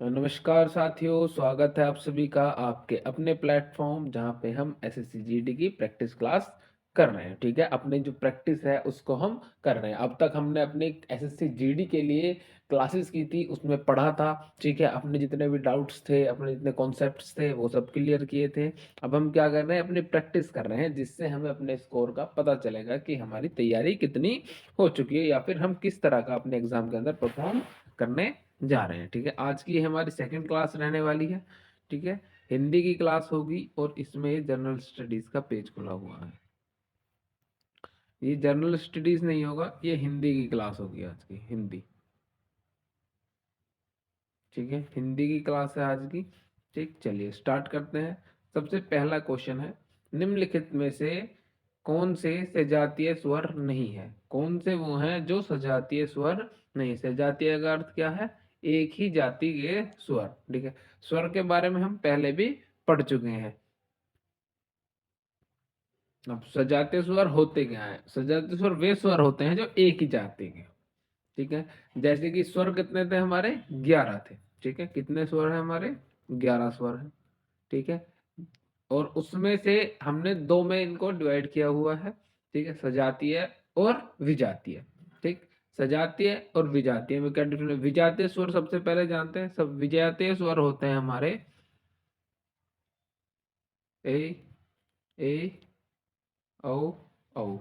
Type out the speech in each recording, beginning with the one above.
नमस्कार साथियों, स्वागत है आप सभी का आपके अपने प्लेटफॉर्म जहां पे हम एसएससी जीडी की प्रैक्टिस क्लास कर रहे हैं। ठीक है, अपने जो प्रैक्टिस है उसको हम कर रहे हैं। अब तक हमने अपने एसएससी जीडी के लिए क्लासेस की थी, उसमें पढ़ा था। ठीक है, अपने जितने भी डाउट्स थे, अपने जितने कॉन्सेप्ट्स थे वो सब क्लियर किए थे। अब हम क्या कर रहे हैं, अपनी प्रैक्टिस कर रहे हैं, जिससे हमें अपने स्कोर का पता चलेगा कि हमारी तैयारी कितनी हो चुकी है या फिर हम किस तरह का अपने एग्जाम के अंदर परफॉर्म करने जा रहे हैं। ठीक है, आज की हमारी सेकंड क्लास रहने वाली है। ठीक है, हिंदी की क्लास होगी और इसमें जनरल स्टडीज का पेज खुला हुआ है। ये जनरल स्टडीज नहीं होगा, ये हिंदी की क्लास होगी आज की, हिंदी। ठीक है, हिंदी की क्लास है आज की। ठीक, चलिए स्टार्ट करते हैं। सबसे पहला क्वेश्चन है, निम्नलिखित में से कौन से सजातीय स्वर नहीं है? कौन से वो हैं जो सजातीय स्वर नहीं? सजातीय का अर्थ क्या है? एक ही जाति के स्वर। ठीक है, स्वर के बारे में हम पहले भी पढ़ चुके हैं। अब सजातीय स्वर होते क्या है? सजातीय स्वर वे स्वर होते हैं जो एक ही जाति के। ठीक है, जैसे कि स्वर कितने थे हमारे? 11 थे। ठीक है, कितने स्वर है हमारे? 11 स्वर है। ठीक है, और उसमें से हमने दो में इनको डिवाइड किया हुआ है। ठीक है, सजातीय और विजातीय। ठीक, सजातीय और विजातीय में क्या डिफरेंस? विजातीय स्वर सबसे पहले जानते हैं, सब विजातीय स्वर होते हैं हमारे ए, ए, औ, औ।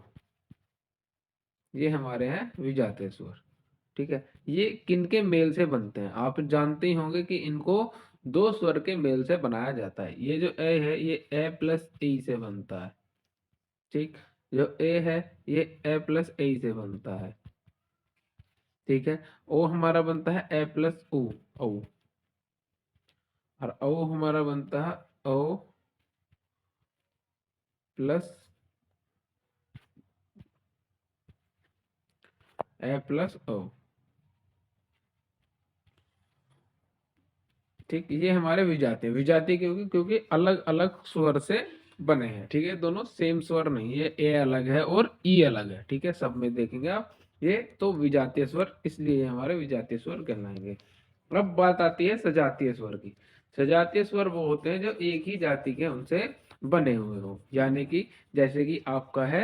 ये हमारे हैं विजातीय स्वर। ठीक है, ये किनके मेल से बनते हैं? आप जानते ही होंगे कि इनको दो स्वर के मेल से बनाया जाता है। ये जो ए है ये ए प्लस ई से बनता है। ठीक, जो ए है ये ए प्लस ए से बनता है। ठीक है, ओ हमारा बनता है ए प्लस ओ, ओ। और ओ हमारा बनता है ओ प्लस ए प्लस ओ। ठीक, ये हमारे विजातीय विजातीय क्योंकि क्योंकि अलग अलग स्वर से बने हैं। ठीक है, दोनों सेम स्वर नहीं है, ए अलग है और ई अलग है। ठीक है, सब में देखेंगे आप ये तो विजातीय स्वर, इसलिए ये हमारे विजातीय स्वर कहलाएंगे। अब बात आती है सजातीय स्वर की। सजातीय स्वर वो होते हैं जो एक ही जाति के उनसे बने हुए हो, यानी कि जैसे कि आपका है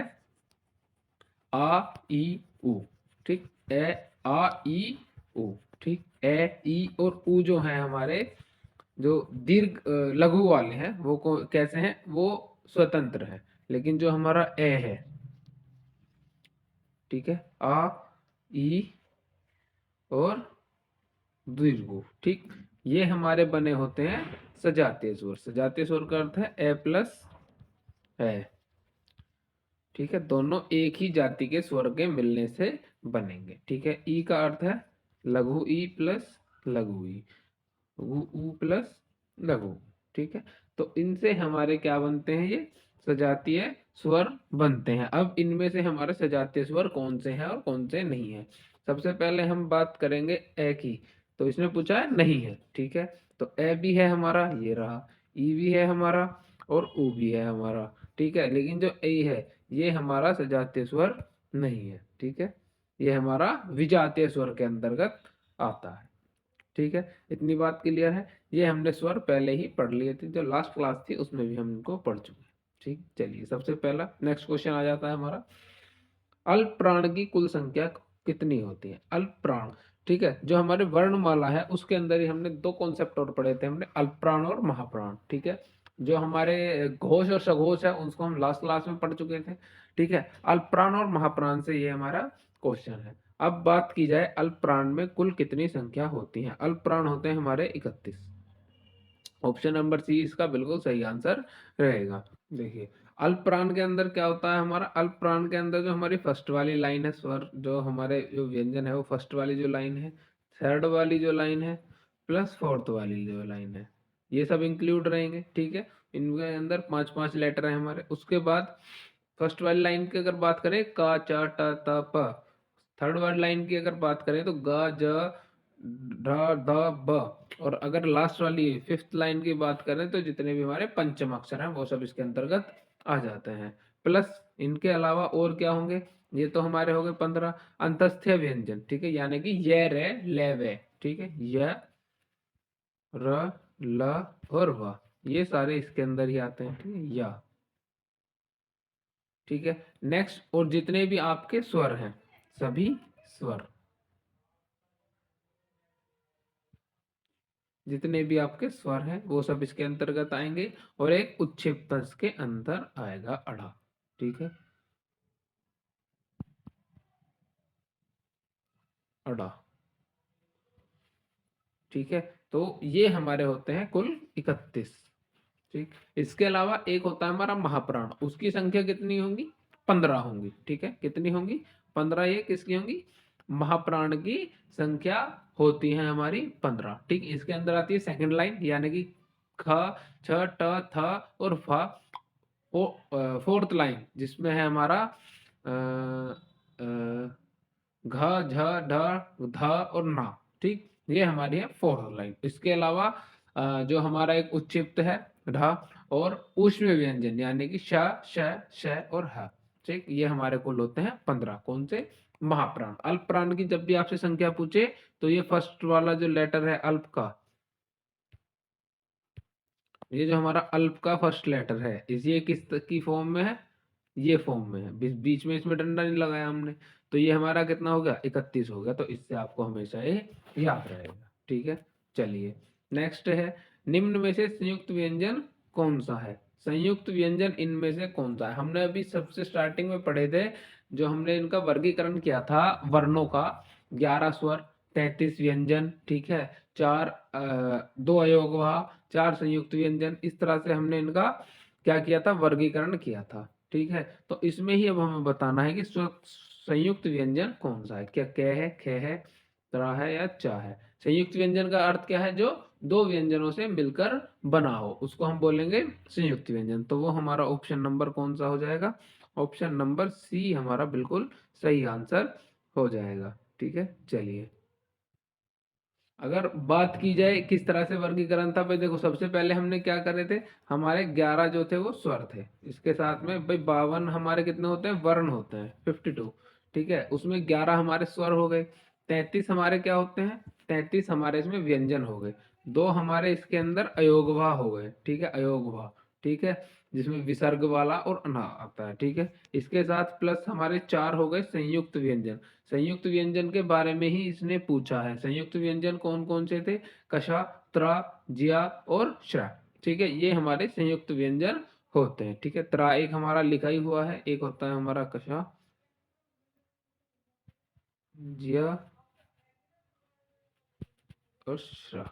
आ ई उ। ठीक, ए आ ई उ। ठीक, ए ई और उ जो है हमारे जो दीर्घ लघु वाले हैं वो कैसे हैं? वो स्वतंत्र है। लेकिन जो हमारा ए है, ठीक है, आ ई और दीर्घ, ठीक, ये हमारे बने होते हैं सजातीय स्वर। सजातीय स्वर का अर्थ है ए प्लस है। ठीक है, दोनों एक ही जाति के स्वर के मिलने से बनेंगे। ठीक है, ई का अर्थ है लघु ई प्लस लघु ई, उ प्लस लघु। ठीक है, तो इनसे हमारे क्या बनते हैं? ये सजातीय स्वर बनते हैं। अब इनमें से हमारे सजातीय स्वर कौन से हैं और कौन से नहीं है? सबसे पहले हम बात करेंगे ए की। तो इसमें पूछा है नहीं है। ठीक है, तो ए भी है हमारा, ये रहा, ई भी है हमारा और उ भी है हमारा। ठीक है, लेकिन जो ए है ये हमारा सजातीय स्वर नहीं है। ठीक है, ये हमारा विजातीय स्वर के अंतर्गत आता है। ठीक है, इतनी बात क्लियर है। ये हमने स्वर पहले ही पढ़ लिए थे, जो लास्ट क्लास थी उसमें भी हम इनको पढ़ चुके हैं। ठीक, चलिए सबसे पहला नेक्स्ट क्वेश्चन आ जाता है हमारा, अल्प प्राण की कुल संख्या कितनी होती है? अल्प प्राण, ठीक है, जो हमारे वर्णमाला है उसके अंदर ही हमने दो कॉन्सेप्ट और पढ़े थे, हमने अल्प प्राण और महाप्राण। ठीक है, जो हमारे घोष और सघोष है उसको हम लास्ट क्लास में पढ़ चुके थे। ठीक है, अल्प प्राण और महाप्राण से ये हमारा क्वेश्चन है। अब बात की जाए अल्प प्राण में कुल कितनी संख्या होती है? अल्प प्राण होते हैं हमारे 31। ऑप्शन नंबर सी इसका बिल्कुल सही आंसर रहेगा। देखिए, अल्प प्राण के अंदर क्या होता है हमारा? अल्प प्राण के अंदर जो हमारी फर्स्ट वाली लाइन है स्वर, जो हमारे जो व्यंजन है वो फर्स्ट वाली जो लाइन है, थर्ड वाली जो लाइन है, प्लस फोर्थ वाली जो लाइन है, ये सब इंक्लूड रहेंगे। ठीक है, इनके अंदर पांच पांच लेटर है हमारे। उसके बाद फर्स्ट वाली लाइन की अगर बात करें का चा टा ता प, थर्ड वाली लाइन की अगर बात करें तो ग ज ढ ध ब, और अगर लास्ट वाली फिफ्थ लाइन की बात करें तो जितने भी हमारे पंचम अक्षर हैं वो सब इसके अंतर्गत आ जाते हैं। प्लस इनके अलावा और क्या होंगे? ये तो हमारे हो गए 15 अंतस्थ्य व्यंजन। ठीक है, यानी कि ये रे ले वे। ठीक है, य र, ल और व, ये सारे इसके अंदर ही आते हैं, ठीक है, या, ठीक है। नेक्स्ट, और जितने भी आपके स्वर हैं, सभी स्वर, जितने भी आपके स्वर हैं वो सब इसके अंतर्गत आएंगे, और एक उच्छिष्ट के अंदर आएगा अड़ा, ठीक है, अड़ा, ठीक है। तो ये हमारे होते हैं कुल 31, ठीक। इसके अलावा एक होता है हमारा महाप्राण, उसकी संख्या कितनी होंगी, 15 होंगी, ठीक है, कितनी होंगी, 15, ये किसकी होंगी, महाप्राण की संख्या होती है हमारी 15, ठीक। इसके अंदर आती है सेकंड लाइन, यानी कि ख, छ, ट, थ और फ, फोर्थ लाइन जिसमें है हमारा घ, झ, ढ, ध और ना, ठीक, ये हमारी है फोर्थ लाइन। इसके अलावा जो हमारा एक उच्चिप्त है ढ, और ऊष्म व्यंजन यानी कि श, श, श और ह, ठीक, ये हमारे कुल होते हैं 15, कौन से, महाप्राण। अल्प प्राण की जब भी आपसे संख्या पूछे तो ये फर्स्ट वाला जो लेटर है अल्प का, ये जो हमारा अल्प का फर्स्ट लेटर है, इस ये किस की फॉर्म में है, ये फॉर्म में है, बीच में इसमें डंडा नहीं लगाया हमने, तो ये हमारा कितना हो गया, 31 हो गया। तो इससे आपको हमेशा ये याद रहेगा, ठीक है। चलिए, नेक्स्ट है, निम्न में से संयुक्त व्यंजन कौन सा है, संयुक्त व्यंजन इनमें से कौन सा है। हमने अभी सबसे स्टार्टिंग में पढ़े थे, जो हमने इनका वर्गीकरण किया था वर्णों का, 11 स्वर, 33 व्यंजन, ठीक है, 2 अयोगवा, 4 संयुक्त व्यंजन, इस तरह से हमने इनका क्या किया था, वर्गीकरण किया था, ठीक है। तो इसमें ही अब हमें बताना है कि संयुक्त व्यंजन कौन सा है, क्या क है, ख है, त्र है या च है। संयुक्त व्यंजन का अर्थ क्या है, जो दो व्यंजनों से मिलकर बना हो उसको हम बोलेंगे संयुक्त व्यंजन। तो वो हमारा ऑप्शन नंबर कौन सा हो जाएगा, ऑप्शन नंबर सी हमारा बिल्कुल सही आंसर हो जाएगा, ठीक है। चलिए, अगर बात की जाए किस तरह से वर्गीकरण था, भाई देखो सबसे पहले हमने क्या करे थे, हमारे 11 जो थे वो स्वर थे, इसके साथ में भाई 52 हमारे कितने होते हैं, वर्ण होते हैं, 52, ठीक है, उसमें 11 हमारे स्वर हो गए, 33 हमारे क्या होते हैं, 33 हमारे इसमें व्यंजन हो गए, दो हमारे इसके अंदर अयोगवा हो गए, ठीक है, अयोगवा, ठीक है, जिसमें विसर्ग वाला और अना आता है, ठीक है। इसके साथ प्लस हमारे 4 हो गए संयुक्त व्यंजन। संयुक्त व्यंजन के बारे में ही इसने पूछा है, संयुक्त व्यंजन कौन कौन से थे, कशा, त्रा, ज्या और श्रा, ठीक है, ये हमारे संयुक्त व्यंजन होते हैं, ठीक है। त्रा एक हमारा लिखा ही हुआ है, एक होता है हमारा कशा, ज्या और श्रा,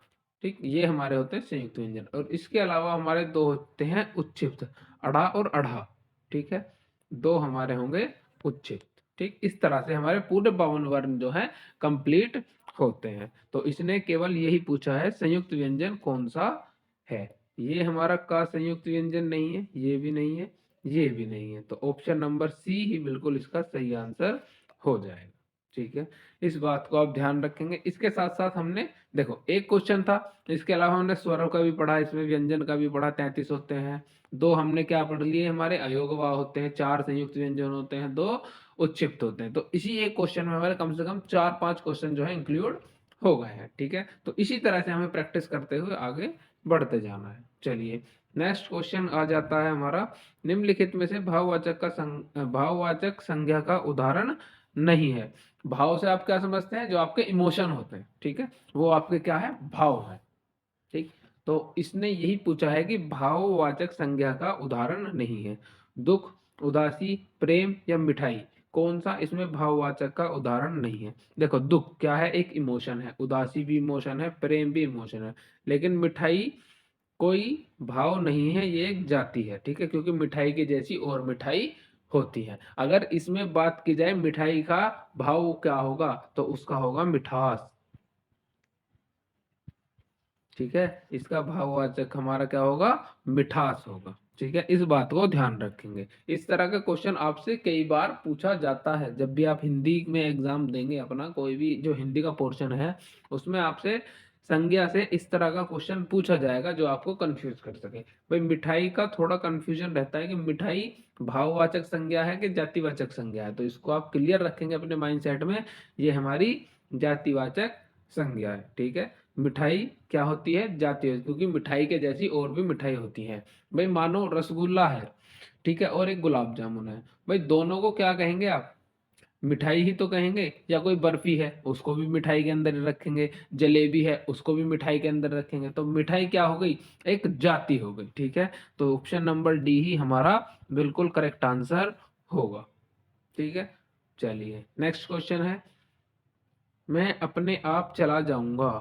ठीक, ये हमारे होते हैं संयुक्त व्यंजन। और इसके अलावा हमारे दो होते हैं उच्छिष्ट, अड़ा और अढ़ा, ठीक है, दो हमारे होंगे उच्छिष्ट, ठीक। इस तरह से हमारे पूरे 52 वर्ण जो है कंप्लीट होते हैं। तो इसने केवल यही पूछा है संयुक्त व्यंजन कौन सा है, ये हमारा का संयुक्त व्यंजन नहीं है, ये भी नहीं है, ये भी नहीं है, तो ऑप्शन नंबर सी ही बिल्कुल इसका सही आंसर हो जाएगा, ठीक है। इस बात को आप ध्यान रखेंगे। इसके साथ साथ हमने देखो एक क्वेश्चन था, इसके अलावा हमने स्वरों का भी पढ़ा, इसमें व्यंजन का भी पढ़ा, 33 होते हैं, दो हमने क्या पढ़ लिए, हमारे अयोगवा होते हैं, 4 संयुक्त व्यंजन होते हैं, 2 उच्छिष्ट होते हैं। तो इसी एक क्वेश्चन में हमारे कम से कम 4-5 क्वेश्चन जो है इंक्लूड हो गए हैं, ठीक है। तो इसी तरह से हमें प्रैक्टिस करते हुए आगे बढ़ते जाना है। चलिए, नेक्स्ट क्वेश्चन आ जाता है हमारा, निम्नलिखित में से भाववाचक संज्ञा का उदाहरण नहीं है। भाव से आप क्या समझते हैं, जो आपके इमोशन होते हैं, ठीक है, वो आपके क्या है, भाव है, ठीक। तो इसने यही पूछा है कि भाववाचक संज्ञा का उदाहरण नहीं है, दुख, उदासी, प्रेम या मिठाई, कौन सा इसमें भाववाचक का उदाहरण नहीं है। देखो दुख क्या है, एक इमोशन है, उदासी भी इमोशन है, प्रेम भी इमोशन है, लेकिन मिठाई कोई भाव नहीं है, ये एक जाति है, ठीक है, क्योंकि मिठाई की जैसी और मिठाई होती है। अगर इसमें बात की जाए मिठाई का भाव क्या होगा, तो उसका होगा मिठास, ठीक है, इसका भाववाचक हमारा क्या होगा, मिठास होगा, ठीक है। इस बात को ध्यान रखेंगे। इस तरह का क्वेश्चन आपसे कई बार पूछा जाता है, जब भी आप हिंदी में एग्जाम देंगे अपना, कोई भी जो हिंदी का पोर्शन है उसमें आपसे संज्ञा से इस तरह का क्वेश्चन पूछा जाएगा जो आपको कंफ्यूज कर सके। भाई मिठाई का थोड़ा कंफ्यूजन रहता है कि मिठाई भाववाचक संज्ञा है कि जातिवाचक संज्ञा है, तो इसको आप क्लियर रखेंगे अपने माइंड सेट में, ये हमारी जातिवाचक संज्ञा है, ठीक है। मिठाई क्या होती है, जातीय, क्योंकि मिठाई के जैसी और भी मिठाई होती है। भाई मानो रसगुल्ला है, ठीक है, और एक गुलाब जामुन है, भाई दोनों को क्या कहेंगे आप, मिठाई ही तो कहेंगे। या कोई बर्फी है उसको भी मिठाई के अंदर ही रखेंगे, जलेबी है उसको भी मिठाई के अंदर रखेंगे, तो मिठाई क्या हो गई, एक जाति हो गई। ठीक है, तो ऑप्शन नंबर डी ही हमारा बिल्कुल करेक्ट आंसर होगा। ठीक है, चलिए नेक्स्ट क्वेश्चन है, मैं अपने आप चला जाऊंगा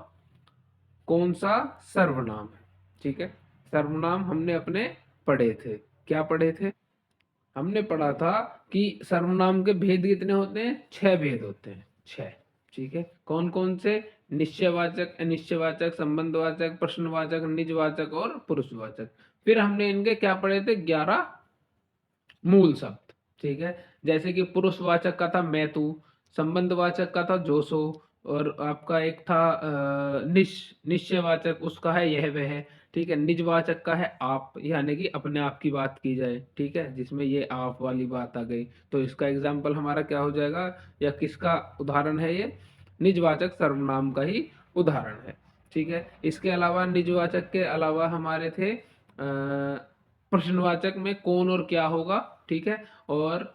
कौन सा सर्वनाम है। ठीक है, सर्वनाम हमने अपने पढ़े थे, क्या पढ़े थे, हमने पढ़ा था कि सर्वनाम के भेद कितने होते हैं, 6 भेद होते हैं, 6। ठीक है, कौन कौन से, निश्चयवाचक, अनिश्चयवाचक, संबंधवाचक, प्रश्नवाचक, निजवाचक और पुरुषवाचक। फिर हमने इनके क्या पढ़े थे, 11 मूल शब्द। ठीक है, जैसे कि पुरुषवाचक का था मैं तू, संबंधवाचक का था जो सो, और आपका एक था निश्चयवाचक, उसका है यह वह। ठीक है, निजवाचक का है आप, यानी कि अपने आप की बात की जाए। ठीक है, जिसमें ये आप वाली बात आ गई, तो इसका एग्जाम्पल हमारा क्या हो जाएगा, या किसका उदाहरण है ये, निजवाचक सर्वनाम का ही उदाहरण है। ठीक है, इसके अलावा निजवाचक के अलावा हमारे थे प्रश्नवाचक में कौन और क्या होगा। ठीक है, और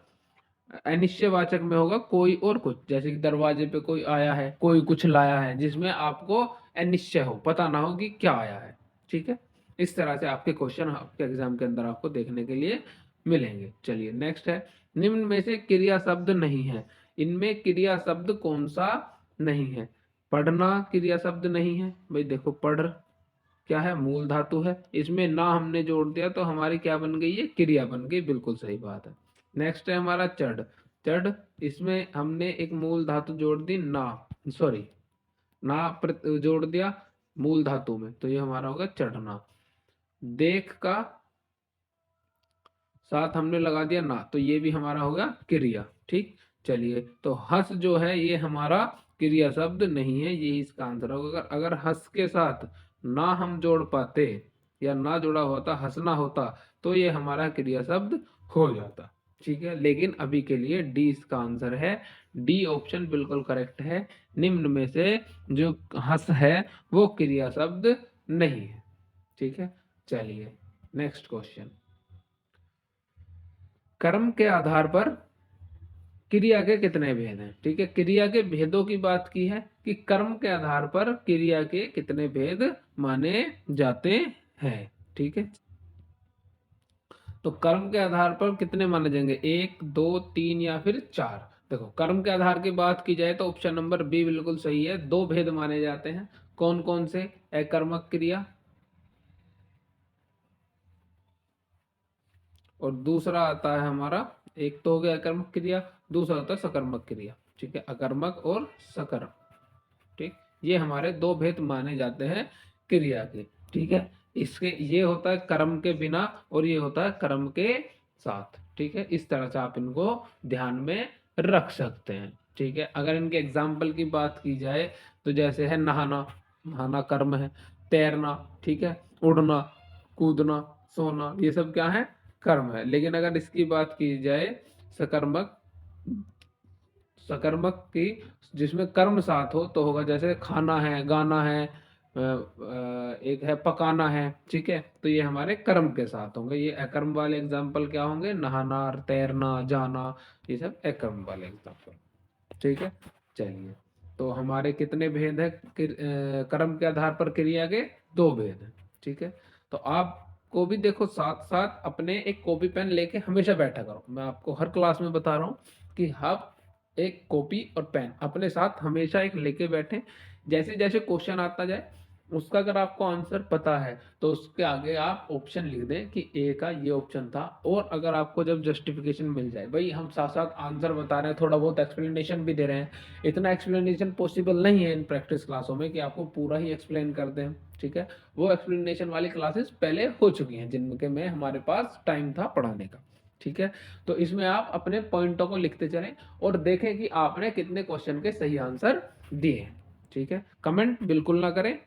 अनिश्चयवाचक में होगा कोई और कुछ, जैसे कि दरवाजे पे कोई आया है, कोई कुछ लाया है, जिसमें आपको अनिश्चय हो, पता ना हो कि क्या आया है। ठीक है, इस तरह से आपके क्वेश्चन आपके एग्जाम के अंदर आपको देखने के लिए मिलेंगे। चलिए नेक्स्ट है, निम्न में से क्रिया शब्द नहीं है, इनमें क्रिया शब्द कौन सा नहीं है। पढ़ना क्रिया शब्द नहीं है, भाई देखो पढ़ क्या है, मूल धातु है, इसमें ना हमने जोड़ दिया तो हमारी क्या बन गई है, क्रिया बन गई, बिल्कुल सही बात है। नेक्स्ट है हमारा चढ़, चढ़, इसमें हमने एक मूल धातु जोड़ दी ना, सॉरी ना जोड़ दिया मूल धातु में, तो ये हमारा होगा चढ़ना। देख का साथ हमने लगा दिया ना, तो ये भी हमारा होगा क्रिया। ठीक, चलिए तो हंस जो है ये हमारा क्रिया शब्द नहीं है, यही इसका आंसर होगा। अगर अगर हंस के साथ ना हम जोड़ पाते, या ना जुड़ा होता, हंसना होता, तो ये हमारा क्रिया शब्द हो जाता। ठीक है, लेकिन अभी के लिए डी इसका आंसर है, डी ऑप्शन बिल्कुल करेक्ट है, निम्न में से जो हंस है वो क्रिया शब्द नहीं है। ठीक है, चलिए नेक्स्ट क्वेश्चन, कर्म के आधार पर क्रिया के कितने भेद हैं। ठीक है, क्रिया के भेदों की बात की है कि कर्म के आधार पर क्रिया के कितने भेद माने जाते हैं। ठीक है, तो कर्म के आधार पर कितने माने जाएंगे, 1 2 3 या फिर 4। देखो कर्म के आधार की बात की जाए तो ऑप्शन नंबर बी बिल्कुल सही है, 2 भेद माने जाते हैं। कौन कौन से, अकर्मक क्रिया, और दूसरा आता है हमारा, एक तो हो गया अकर्मक क्रिया, दूसरा होता है सकर्मक क्रिया। ठीक है, अकर्मक और सकर्म। ठीक, ये हमारे 2 भेद माने जाते हैं क्रिया के। ठीक है, इसके ये होता है कर्म के बिना, और ये होता है कर्म के साथ। ठीक है, इस तरह से आप इनको ध्यान में रख सकते हैं। ठीक है, अगर इनके एग्जाम्पल की बात की जाए तो जैसे है नहाना, नहाना कर्म है, तैरना, ठीक है, उड़ना, कूदना, सोना, ये सब क्या है, कर्म है। लेकिन अगर इसकी बात की जाए सकर्मक, सकर्मक की जिसमें कर्म साथ हो तो होगा, जैसे खाना है, गाना है, एक है पकाना है। ठीक है, तो ये हमारे कर्म के साथ होंगे। ये अकर्म वाले एग्जाम्पल क्या होंगे, नहाना, तैरना, जाना, ये सब अकर्म वाले एग्जाम्पल। ठीक है, चलिए तो हमारे कितने भेद है कर्म के आधार पर क्रिया के, 2 भेद है। ठीक है, तो आपको भी देखो साथ साथ अपने एक कॉपी पेन लेके हमेशा बैठा करो, मैं आपको हर क्लास में बता रहा हूँ कि आप एक कॉपी और पेन अपने साथ हमेशा एक लेके बैठे, जैसे जैसे क्वेश्चन आता जाए उसका अगर आपको आंसर पता है तो उसके आगे आप ऑप्शन लिख दें कि ए का ये ऑप्शन था, और अगर आपको जब जस्टिफिकेशन मिल जाए, भाई हम साथ साथ आंसर बता रहे हैं, थोड़ा बहुत एक्सप्लेनेशन भी दे रहे हैं, इतना एक्सप्लेनेशन पॉसिबल नहीं है इन प्रैक्टिस क्लासों में कि आपको पूरा ही एक्सप्लेन कर दें। ठीक है, वो एक्सप्लेनेशन वाली क्लासेस पहले हो चुकी हैं जिनके में हमारे पास टाइम था पढ़ाने का। ठीक है, तो इसमें आप अपने पॉइंटों को लिखते चलें और देखें कि आपने कितने क्वेश्चन के सही आंसर दिए हैं। ठीक है, कमेंट बिल्कुल ना करें,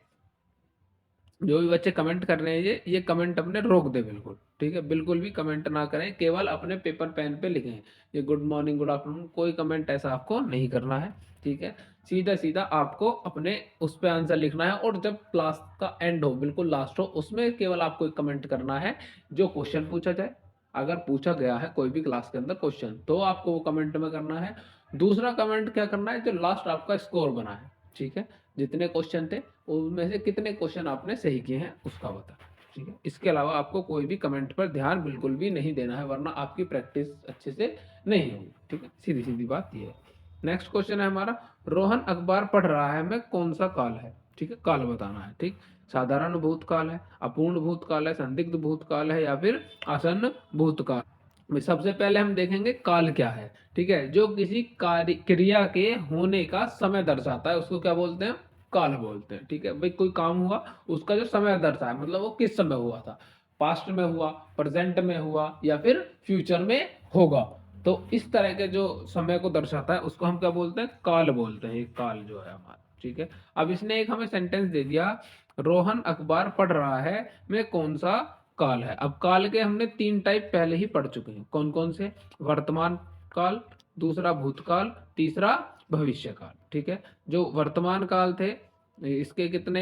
जो भी बच्चे कमेंट कर रहे हैं ये कमेंट अपने रोक दे बिल्कुल। ठीक है, बिल्कुल भी कमेंट ना करें, केवल अपने पेपर पेन पे लिखें, ये गुड मॉर्निंग, गुड आफ्टरनून, कोई कमेंट ऐसा आपको नहीं करना है। ठीक है, सीधा सीधा आपको अपने उस पे आंसर लिखना है, और जब क्लास का एंड हो, बिल्कुल लास्ट हो, उसमें केवल आपको एक कमेंट करना है जो क्वेश्चन पूछा जाए। अगर पूछा गया है कोई भी क्लास के अंदर क्वेश्चन, तो आपको वो कमेंट में करना है। दूसरा कमेंट क्या करना है, जो लास्ट आपका स्कोर बना है, ठीक है, जितने क्वेश्चन थे उनमें से कितने क्वेश्चन आपने सही किए हैं उसका बता, ठीक है। इसके अलावा आपको कोई भी कमेंट पर ध्यान बिल्कुल भी नहीं देना है, वरना आपकी प्रैक्टिस अच्छे से नहीं होगी, ठीक है। सीधी सीधी बात ये है। नेक्स्ट क्वेश्चन है हमारा, रोहन अखबार पढ़ रहा है में कौन सा काल है, ठीक है, काल बताना है, ठीक। साधारण भूतकाल है, अपूर्ण भूतकाल है, संदिग्ध भूतकाल है, या फिर आसन्न भूतकाल। सबसे पहले हम देखेंगे काल क्या है, ठीक है। जो किसी कार्य क्रिया के होने का समय दर्शाता है उसको क्या बोलते हैं, काल बोलते हैं, ठीक है। भाई कोई काम हुआ, उसका जो समय दर्शाता है, मतलब वो किस समय हुआ था, पास्ट में हुआ, प्रेजेंट में हुआ, या फिर फ्यूचर में होगा। तो इस तरह के जो समय को दर्शाता है उसको हम क्या बोलते हैं, काल बोलते हैं। ये काल जो है हमारा, ठीक है। अब इसने एक हमें सेंटेंस दे दिया, रोहन अखबार पढ़ रहा है में कौन सा काल है। अब काल के हमने 3 टाइप पहले ही पढ़ चुके हैं, कौन कौन से, वर्तमान काल, दूसरा भूतकाल, तीसरा भविष्य काल, ठीक है। जो वर्तमान काल थे, इसके कितने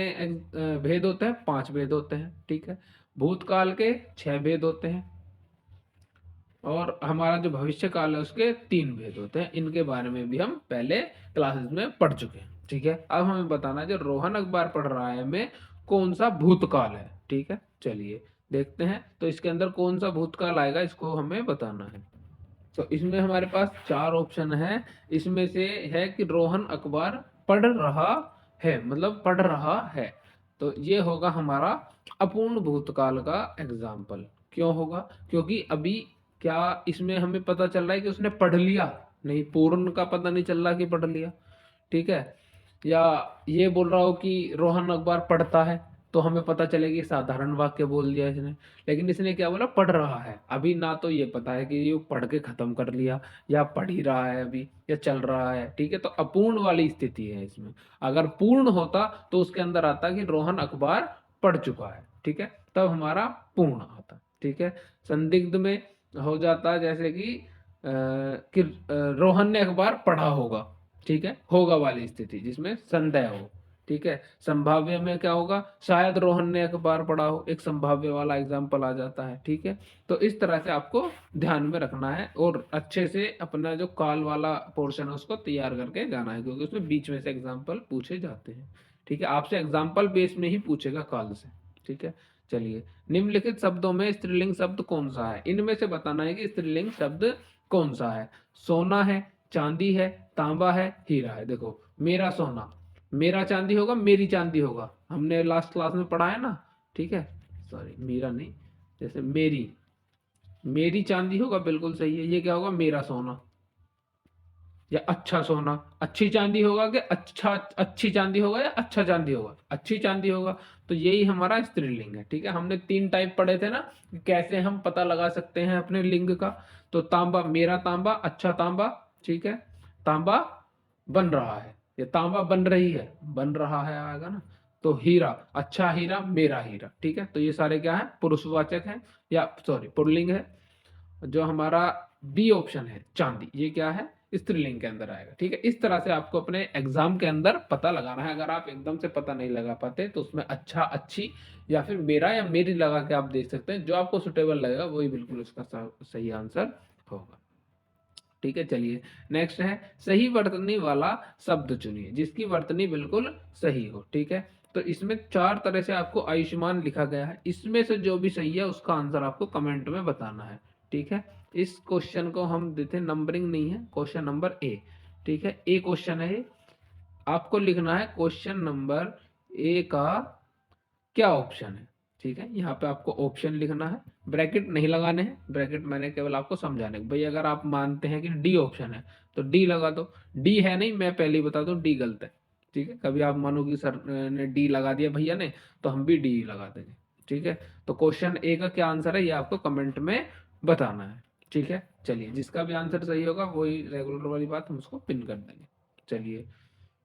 भेद होते हैं, 5 भेद होते हैं, ठीक है। भूतकाल के 6 भेद होते हैं, और हमारा जो भविष्य काल है उसके 3 भेद होते हैं। इनके बारे में भी हम पहले क्लासेस में पढ़ चुके हैं, ठीक है। अब हमें बताना है जो रोहन अखबार पढ़ रहा है में कौन सा भूतकाल है, ठीक है। चलिए देखते हैं, तो इसके अंदर कौन सा भूतकाल आएगा इसको हमें बताना है। तो इसमें हमारे पास 4 ऑप्शन है। इसमें से है कि रोहन अखबार पढ़ रहा है, मतलब पढ़ रहा है, तो ये होगा हमारा अपूर्ण भूतकाल का एग्जाम्पल। क्यों होगा, क्योंकि अभी क्या इसमें हमें पता चल रहा है कि उसने पढ़ लिया, नहीं, पूर्ण का पता नहीं चल रहा कि पढ़ लिया, ठीक है। या ये बोल रहा हो कि रोहन अखबार पढ़ता है, तो हमें पता चलेगी साधारण वाक्य बोल दिया इसने। लेकिन इसने क्या बोला, पढ़ रहा है। अभी ना तो ये पता है कि ये पढ़ के खत्म कर लिया, या पढ़ ही रहा है अभी, या चल रहा है, ठीक है। तो अपूर्ण वाली स्थिति है इसमें। अगर पूर्ण होता तो उसके अंदर आता कि रोहन अखबार पढ़ चुका है, ठीक है, तब हमारा पूर्ण आता, ठीक है। संदिग्ध में हो जाता जैसे कि रोहन ने अखबार पढ़ा होगा, ठीक है, होगा वाली स्थिति जिसमें संदेह हो, ठीक है। संभाव्य में क्या होगा, शायद रोहन ने अखबार पढ़ा हो, एक संभाव्य वाला एग्जाम्पल आ जाता है, ठीक है। तो इस तरह से आपको ध्यान में रखना है, और अच्छे से अपना जो काल वाला पोर्शन है उसको तैयार करके जाना है, क्योंकि उसमें बीच में से एग्जाम्पल पूछे जाते हैं, ठीक है। आपसे एग्जाम्पल बेस में ही पूछेगा काल से, ठीक है। चलिए, निम्नलिखित शब्दों में स्त्रीलिंग शब्द कौन सा है, इनमें से बताना है कि स्त्रीलिंग शब्द कौन सा है। सोना है, चांदी है, तांबा है, हीरा है। देखो, मेरा सोना, मेरा चांदी होगा, मेरी चांदी होगा, हमने लास्ट क्लास में पढ़ा है ना, ठीक है। सॉरी, मेरा नहीं, जैसे मेरी, मेरी चांदी होगा, बिल्कुल सही है। ये क्या होगा, मेरा सोना, या अच्छा सोना। अच्छी चांदी होगा कि अच्छा, अच्छी चांदी होगा, या अच्छा चांदी होगा, अच्छी चांदी होगा। तो यही हमारा स्त्रीलिंग है, ठीक है। हमने 3 टाइप पढ़े थे ना, कि कैसे हम पता लगा सकते हैं अपने लिंग का। तो तांबा, मेरा तांबा, अच्छा तांबा, ठीक है, तांबा बन रहा है, ये तांबा बन रही है, बन रहा है आएगा ना। तो हीरा, अच्छा हीरा, मेरा हीरा, ठीक है। तो ये सारे क्या है, पुरुषवाचक है, या सॉरी पुल्लिंग है। जो हमारा बी ऑप्शन है चांदी, ये क्या है, स्त्रीलिंग के अंदर आएगा, ठीक है। इस तरह से आपको अपने एग्जाम के अंदर पता लगाना है। अगर आप एकदम से पता नहीं लगा पाते तो उसमें अच्छा, अच्छी, या फिर मेरा या मेरी लगा के आप देख सकते हैं। जो आपको सुटेबल लगेगा वही बिल्कुल उसका सही आंसर होगा, ठीक है। चलिए, नेक्स्ट है, सही वर्तनी वाला शब्द चुनिए जिसकी वर्तनी बिल्कुल सही हो, ठीक है। तो इसमें 4 तरह से आपको आयुष्मान लिखा गया है, इसमें से जो भी सही है उसका आंसर आपको कमेंट में बताना है, ठीक है। इस क्वेश्चन को हम देते हैं, नंबरिंग नहीं है, क्वेश्चन नंबर ए, ठीक है। ए क्वेश्चन है, आपको लिखना है क्वेश्चन नंबर ए का क्या ऑप्शन है, ठीक है। यहाँ पे आपको ऑप्शन लिखना है, ब्रैकेट नहीं लगाने हैं, ब्रैकेट मैंने केवल आपको समझाने भाई, अगर आप मानते हैं कि डी ऑप्शन है तो डी लगा दो। डी है नहीं, मैं पहले ही बता दूं, डी गलत है, ठीक है। कभी आप मानो कि सर ने डी लगा दिया भैया ने, तो हम भी डी लगा देंगे, ठीक है। तो क्वेश्चन ए का क्या आंसर है ये आपको कमेंट में बताना है, ठीक है। चलिए, जिसका भी आंसर सही होगा वही रेगुलर वाली बात हम उसको पिन कर देंगे। चलिए,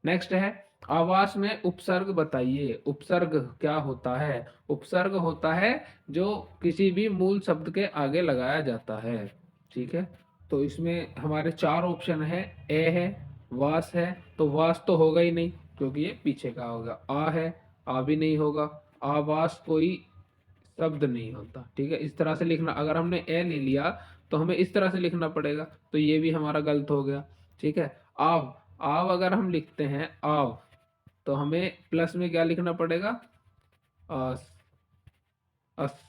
नेक्स्ट है, आवास में उपसर्ग बताइए। उपसर्ग क्या होता है, उपसर्ग होता है जो किसी भी मूल शब्द के आगे लगाया जाता है, ठीक है। तो इसमें हमारे 4 ऑप्शन है, ए है, वास है तो वास तो होगा ही नहीं क्योंकि ये पीछे का होगा। आ है, आ भी नहीं होगा। आवास कोई शब्द नहीं होता, ठीक है। इस तरह से लिखना, अगर हमने ए ले लिया तो हमें इस तरह से लिखना पड़ेगा, तो ये भी हमारा गलत हो गया, ठीक है। आव, आव अगर हम लिखते हैं आव, तो हमें प्लस में क्या लिखना पड़ेगा, अस, अस,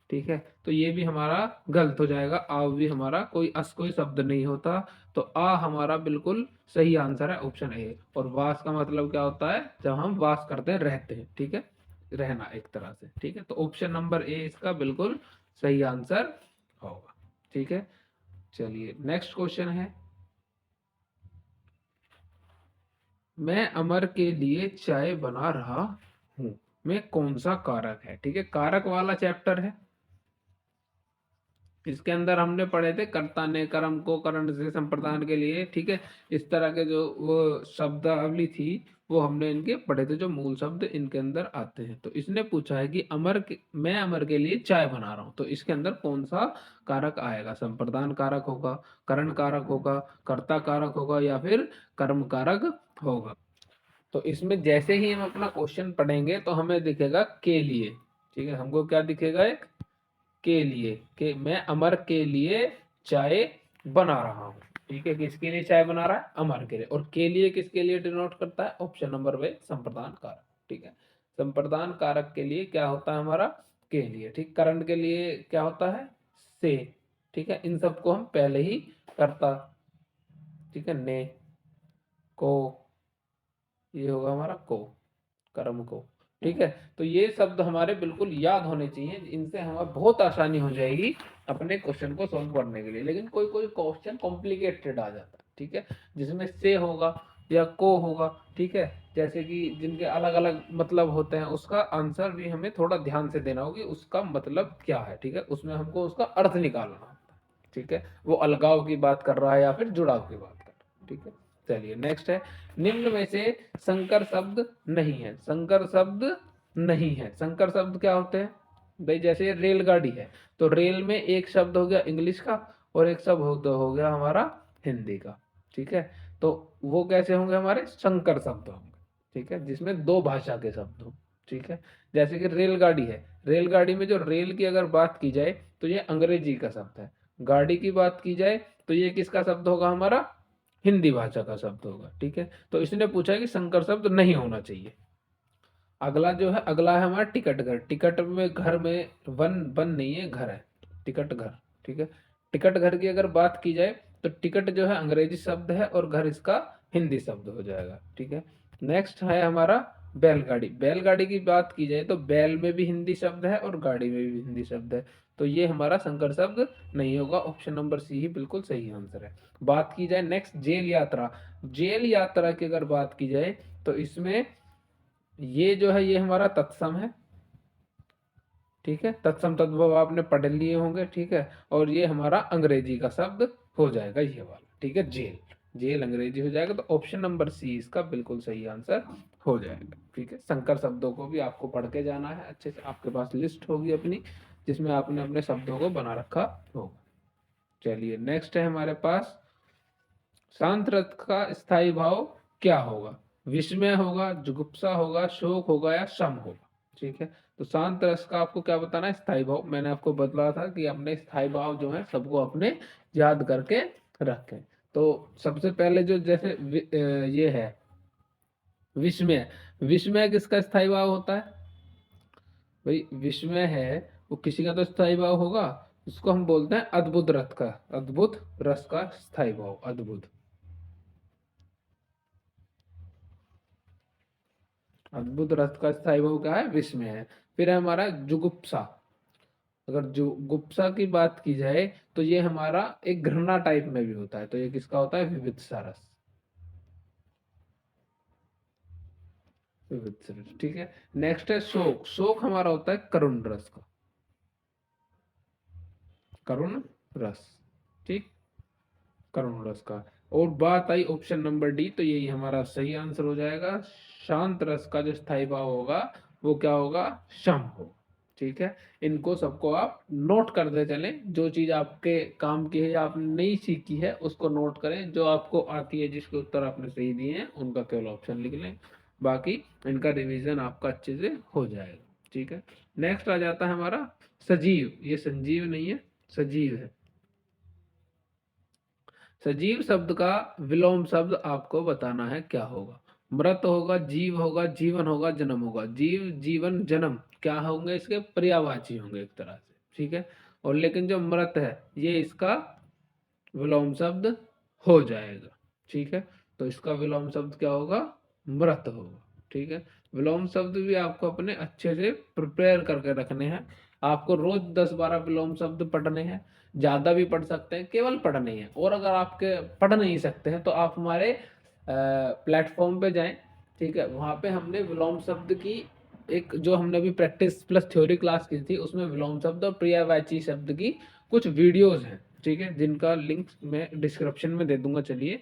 ठीक है। तो ये भी हमारा गलत हो जाएगा, आव भी हमारा कोई अस कोई शब्द नहीं होता। तो आ हमारा बिल्कुल सही आंसर है ऑप्शन ए। और वास का मतलब क्या होता है, जब हम वास करते हैं, रहते हैं, ठीक है, रहना एक तरह से, ठीक है। तो ऑप्शन नंबर ए इसका बिल्कुल सही आंसर होगा, ठीक है। चलिए नेक्स्ट क्वेश्चन है, मैं अमर के लिए चाय बना रहा हूं, में कौन सा कारक है, ठीक है। कारक वाला चैप्टर है, इसके अंदर हमने पढ़े थे कर्ता ने कर्म को करण से संप्रदान के लिए, ठीक है। इस तरह के जो वो शब्दावली थी वो हमने इनके पढ़े थे, जो मूल शब्द इनके अंदर आते हैं। तो इसने पूछा है कि मैं अमर के लिए चाय बना रहा हूँ, तो इसके अंदर कौन सा कारक आएगा, संप्रदान कारक होगा, करण कारक होगा, कर्ता कारक होगा, या फिर कर्म कारक होगा। तो इसमें जैसे ही हम अपना क्वेश्चन पढ़ेंगे तो हमें दिखेगा के लिए, ठीक है। हमको क्या दिखेगा, एक के लिए, कि मैं अमर के लिए चाय बना रहा हूँ, ठीक है। किसके लिए चाय बना रहा है, अमर के लिए। और के लिए किसके लिए डिनोट करता है, ऑप्शन नंबर वे संप्रदान कारक, ठीक है। संप्रदान कारक के लिए क्या होता है हमारा, के लिए, ठीक। करण के लिए क्या होता है, से, ठीक है। इन सबको हम पहले ही करता, ठीक है, ने, को, ये होगा हमारा को, कर्म को, ठीक है। तो ये शब्द हमारे बिल्कुल याद होने चाहिए, इनसे हमें बहुत आसानी हो जाएगी अपने क्वेश्चन को सॉल्व करने के लिए। लेकिन कोई कोई क्वेश्चन कॉम्प्लिकेटेड आ जाता है, ठीक है, जिसमें से होगा या को होगा, ठीक है, जैसे कि जिनके अलग अलग मतलब होते हैं, उसका आंसर भी हमें थोड़ा ध्यान से देना होगी, उसका मतलब क्या है, ठीक है। उसमें हमको उसका अर्थ निकालना होता है, ठीक है। वो अलगाव की बात कर रहा है या फिर जुड़ाव की बात कर रहा है, ठीक है। चलिए नेक्स्ट है, निम्न में से संकर शब्द नहीं है, संकर शब्द नहीं है। संकर शब्द क्या होते हैं भाई, जैसे रेलगाड़ी है, तो रेल में एक शब्द हो गया इंग्लिश का और एक शब्द हो गया हमारा हिंदी का, ठीक है। तो वो कैसे होंगे, हमारे संकर शब्द होंगे, ठीक है, जिसमें दो भाषा के शब्द हो, ठीक है। जैसे कि रेलगाड़ी है, रेलगाड़ी में जो रेल की अगर बात की जाए तो ये अंग्रेजी का शब्द है। गाड़ी की बात की जाए तो ये किसका शब्द होगा, हमारा हिंदी भाषा का शब्द होगा, ठीक है। तो इसने पूछा है कि संकर शब्द नहीं होना चाहिए। अगला जो है, अगला है हमारा टिकट घर। टिकट में घर में वन वन नहीं है, घर है, टिकट घर, ठीक है। टिकट घर की अगर बात की जाए तो टिकट जो है अंग्रेजी शब्द है और घर इसका हिंदी शब्द हो जाएगा, ठीक है। नेक्स्ट है हमारा बैलगाड़ी। बैलगाड़ी की बात की जाए तो बैल में भी हिंदी शब्द है और गाड़ी में भी हिंदी शब्द है, तो ये हमारा संकर शब्द नहीं होगा। ऑप्शन नंबर सी ही बिल्कुल सही आंसर है। बात की जाए नेक्स्ट जेल यात्रा, जेल यात्रा की अगर बात की जाए तो इसमें ये जो है ये हमारा तत्सम है, ठीक है। तत्सम तद्भव आपने पढ़ लिए होंगे, ठीक है। और ये हमारा अंग्रेजी का शब्द हो जाएगा ये वाला, ठीक है, जेल, जेल अंग्रेजी हो जाएगा। तो ऑप्शन नंबर सी इसका बिल्कुल सही आंसर हो जाएगा, ठीक है। संकर शब्दों को भी आपको पढ़ के जाना है अच्छे से, आपके पास लिस्ट होगी अपनी जिसमें आपने अपने शब्दों को बना रखा होगा। चलिए नेक्स्ट है हमारे पास, शांत रस का स्थायी भाव क्या होगा, विस्मय होगा, जुगुप्सा होगा, शोक होगा, या सम होगा, ठीक है। तो शांत रस का आपको क्या बताना है, स्थायी भाव। मैंने आपको बतला था कि अपने स्थायी भाव जो है सबको अपने याद करके रखें। तो सबसे पहले जो जैसे ये है विस्मय, विस्मय किसका स्थायी भाव होता है भाई, विस्मय है वो किसी का तो स्थायी भाव होगा, उसको हम बोलते हैं अद्भुत रस का, अद्भुत रस का स्थायी भाव, अद्भुत, अद्भुत रस का स्थायी भाव क्या है, विस्मय है। फिर है हमारा जुगुप्सा, अगर जुगुप्सा की बात की जाए तो ये हमारा एक घृणा टाइप में भी होता है, तो ये किसका होता है, विवित्सा रस, विवित्सा रस, ठीक है। नेक्स्ट है शोक, शोक हमारा होता है करुण रस का, करुण रस, ठीक, करुण रस का। और बात आई ऑप्शन नंबर डी, तो यही हमारा सही आंसर हो जाएगा। शांत रस का जो स्थायी भाव होगा वो क्या होगा, शम होगा, ठीक है, इनको सबको आप नोट करते चलें, जो चीज़ आपके काम की है या आपने नहीं सीखी है उसको नोट करें, जो आपको आती है जिसके उत्तर आपने सही दिए हैं उनका केवल ऑप्शन लिख लें, बाकी इनका रिवीजन आपका अच्छे से हो जाएगा। ठीक है, नेक्स्ट आ जाता है हमारा सजीव। ये संजीव नहीं है, सजीव है। सजीव शब्द का विलोम शब्द आपको बताना है क्या होगा। मृत होगा, जीव होगा, जीवन होगा, जन्म होगा। जीव, जीवन, जन्म क्या होंगे, इसके पर्यायवाची होंगे एक तरह से। ठीक है, और लेकिन जो मृत है ये इसका विलोम शब्द हो जाएगा। ठीक है, तो इसका विलोम शब्द क्या होगा, मृत होगा। ठीक है, विलोम शब्द भी आपको अपने अच्छे से प्रिपेयर करके रखने हैं। आपको रोज 10-12 विलोम शब्द पढ़ने हैं, ज्यादा भी पढ़ सकते हैं, केवल पढ़ने हैं। और अगर आपके पढ़ नहीं सकते हैं तो आप हमारे प्लेटफॉर्म पे जाएं। ठीक है, वहां पे हमने विलोम शब्द की एक, जो हमने अभी प्रैक्टिस प्लस थ्योरी क्लास की थी, उसमें विलोम शब्द और पर्यायवाची शब्द की कुछ वीडियोस हैं। ठीक है, जिनका लिंक मैं डिस्क्रिप्शन में दे दूंगा। चलिए,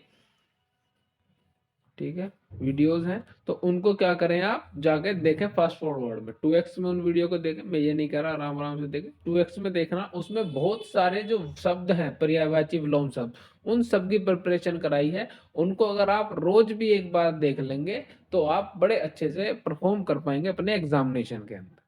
ठीक है, वीडियोस हैं तो उनको क्या करें, आप जाके देखें फास्ट फॉरवर्ड में 2x में उन वीडियो को देखें। मैं ये नहीं कह रहा, आराम आराम से देखें, 2x में देखना। उसमें बहुत सारे जो शब्द हैं पर्यायवाची विलोम शब्द, उन सब की प्रिपरेशन कराई है। उनको अगर आप रोज भी एक बार देख लेंगे तो आप बड़े अच्छे से परफॉर्म कर पाएंगे अपने एग्जामिनेशन के अंदर।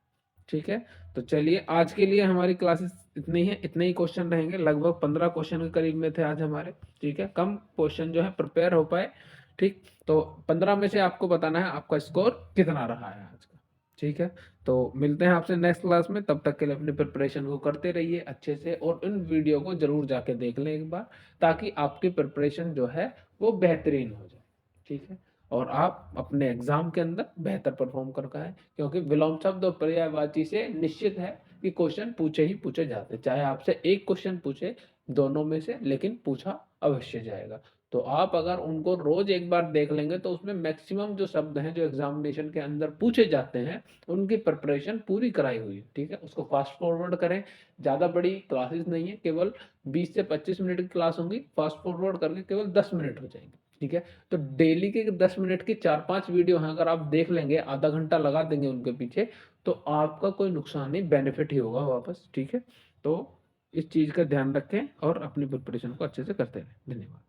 ठीक है, तो चलिए आज के लिए हमारी क्लासेस इतनी है, इतने ही क्वेश्चन रहेंगे। लगभग 15 क्वेश्चन के करीब में थे आज हमारे। ठीक है, कम क्वेश्चन जो है प्रिपेयर हो पाए। ठीक, तो 15 में से आपको बताना है आपका स्कोर कितना रहा है आज का। ठीक है, तो मिलते हैं आपसे नेक्स्ट क्लास में। तब तक के लिए अपनी प्रिपरेशन को करते रहिए अच्छे से, और इन वीडियो को जरूर जाके देख लें एक बार, ताकि आपकी प्रिपरेशन जो है वो बेहतरीन हो जाए। ठीक है, और आप अपने एग्जाम के अंदर बेहतर परफॉर्म कर पाए, क्योंकि विलोम शब्द और पर्यायवाची से निश्चित है कि क्वेश्चन पूछे ही पूछे जाते, चाहे आपसे एक क्वेश्चन पूछे दोनों में से, लेकिन पूछा अवश्य जाएगा। तो आप अगर उनको रोज एक बार देख लेंगे तो उसमें मैक्सिमम जो शब्द हैं जो एग्जामिनेशन के अंदर पूछे जाते हैं उनकी प्रिपरेशन पूरी कराई हुई है। ठीक है, उसको फास्ट फॉरवर्ड करें। ज़्यादा बड़ी क्लासेस नहीं है, केवल 20 से 25 मिनट की क्लास होंगी, फास्ट फॉरवर्ड करके केवल 10 मिनट हो जाएंगे। ठीक है, तो डेली के 10 मिनट की 4-5 वीडियो हैं, अगर आप देख लेंगे, आधा घंटा लगा देंगे उनके पीछे, तो आपका कोई नुकसान नहीं, बेनिफिट ही होगा वापस। ठीक है, तो इस चीज़ का ध्यान रखें और अपनी प्रिपरेशन को अच्छे से करते रहें। धन्यवाद।